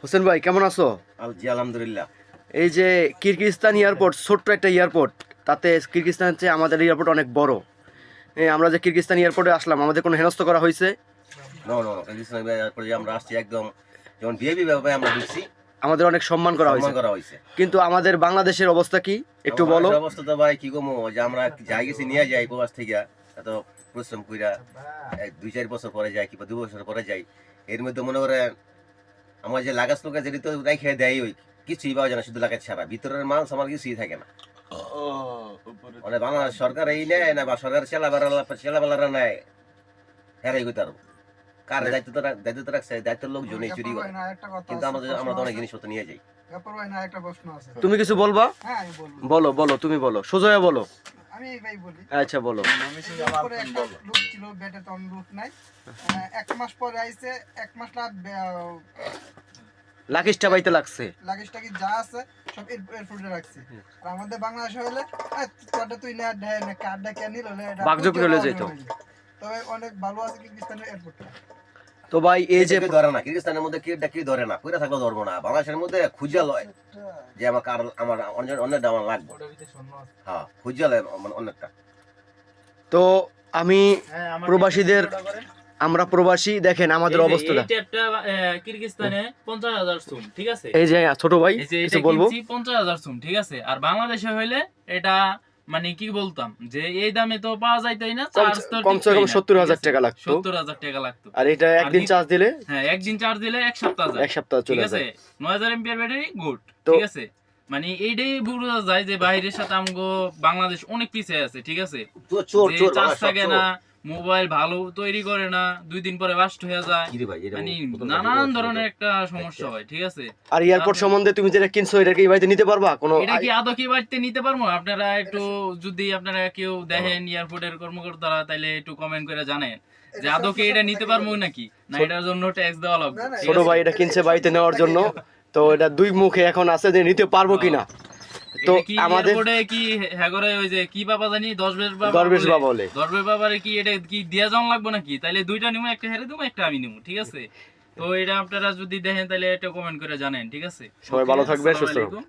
হোসেন ভাই কেমন আছো? জি আলহামদুলিল্লাহ। এই যে কিরগিজস্তান এয়ারপোর্ট, ছোট্ট একটা এয়ারপোর্ট, তাতে কিরগিজস্তানের চেয়ে আমাদের এয়ারপোর্ট অনেক বড়। আমরা যে কিরগিজস্তান এয়ারপোর্টে আসলাম, আমাদের কোনো হেনস্থা করা হয়েছে? নো নো পরে আমরা আসছি একদম যেমন ভিআইপি ভাবে আমরা ঢুকছি, আমাদের অনেক সম্মান করা হয়েছে। সম্মান করা হয়েছে। কিন্তু আমাদের বাংলাদেশের অবস্থা কি একটু বলো। আমাদের অবস্থা তো ভাই কি কমো, যে আমরা যাই গেছি নিয়ে যাই প্রবাস থেকে, এত পরিশ্রম কইরা 2-4 বছর পরে যাই কিংবা 2 বছর পরে যাই, এর মধ্যে মনে করে আমার যে লাগাজ লোকা যেটি তো রেখে দেয়, ওই কিছুই পাওয়া যায় না, শুধু লাগাজ ছাড়া ভিতরের মাল আমার কিছুই থাকে না। মানে বাংলাদেশ সরকার এই নেয় না, বা সরকার চেলাবেলারা নেয়, হেরাই কইতে পারবো কার দায়িত্ব রাখছে, দায়িত্বের লোকজনই চুরি করে। কিন্তু আমরা তো অনেক জিনিসপত্র নিয়ে যাই। তুমি কিছু বলবা? হ্যাঁ আমি বলবো। বলো বলো, তুমি বলো, সোজা বলো। আমি ভাই বলি। আচ্ছা বলো। পরে একটা লোক ছিল, বেটে তখন লোক নাই। 1 মাস পরে আইছে, 1 মাস লাকিসটা বাইতে লাগছে। লাগেজটা কি যা আছে সব এয়ারপোর্টে রাখছে। আর আমাদের বাংলাদেশে হলে তোরটা তুই না দেয় না, কার্ডটা কেন নিল না, এটা বাগজোগ চলে যেত। তবে অনেক ভালো আছে কিরগিজস্তানের এয়ারপোর্টটা। তো ভাই এই যে ধরে না কিরগিজস্তানের মধ্যে কি ধরে না, কইরা থাকলে ধরবো না। বাংলাদেশের মধ্যে খুঁজা লয় যে আমার অন্যটা আমার লাগবে। হ্যাঁ খুঁজা লয় অন্যটা। তো আমি প্রবাসীদের, আমরা প্রবাসী, দেখেন আমাদের অবস্থাটা। এই ট্যাপটা কিরগিজস্তানে 50,000 সুম, ঠিক আছে? এই যে ছোট ভাই এই যে কিছু এটা বলবো। কিনছি 50,000 সুম, ঠিক আছে? আর বাংলাদেশে হইলে এটা মানে কি বলতাম যে এই দামে তো পাওয়া যাইতই না, চার্জ তো কমসে কম 70,000 টাকা লাগতো। 70,000 টাকা লাগতো। আর এটা একদিন চার্জ দিলে, হ্যাঁ একদিন চার্জ দিলে এক সপ্তাহ যায়। এক সপ্তাহ ঠিক চলে আছে, যায়। 9000 এমপিআর ব্যাটারি গুড, তো ঠিক আছে? মানে এইটাই বোঝা যায় যে বাইরের সাথে আমগো বাংলাদেশ অনেক পিছিয়ে আছে, ঠিক আছে? যে চার্জ থাকে না, মোবাইল ভালো তৈরি করে না, 2 দিন পরে বাস্ট হয়ে যায়, মানে নানান ধরনের একটা সমস্যা হয়, ঠিক আছে? আর এয়ারপোর্ট সম্বন্ধে তুমি যেটা কিনছো, এটা কি বাড়িতে নিতে পারবা? কোনো এটা কি আদৌ কি বাড়িতে নিতে পারবো? আপনারা একটু যদি আপনারা কেউ দেখেন এয়ারপোর্টের কর্মকর্তারা, তাইলে একটু কমেন্ট করে জানেন যে আদৌ কি এটা নিতে পারবো নাকি, না এটার জন্য ট্যাক্স দেওয়া লাগবে। ছোট ভাই এটা কিনছে বাড়িতে নেওয়ার জন্য, তো এটা দুই মুখে এখন আছে যে নিতে পারবো কিনা। তো আমাদের এয়ারপোর্টে কি হ্যাগরে ওই যে কি বাবা জানি দরবেশ বাবা বলে, দরবেশ বাবারে কি এটা কি দিয়া যাওয়া লাগবে নাকি? তাইলে দুইটা নিমু, একটা হেরে দেবো, একটা আমি নিমু, ঠিক আছে? তো এটা আপনারা যদি দেখেন তাহলে এটা কমেন্ট করে জানেন, ঠিক আছে? সবাই ভালো থাকবে, আসসালামু সুস্থ আলাইকুম।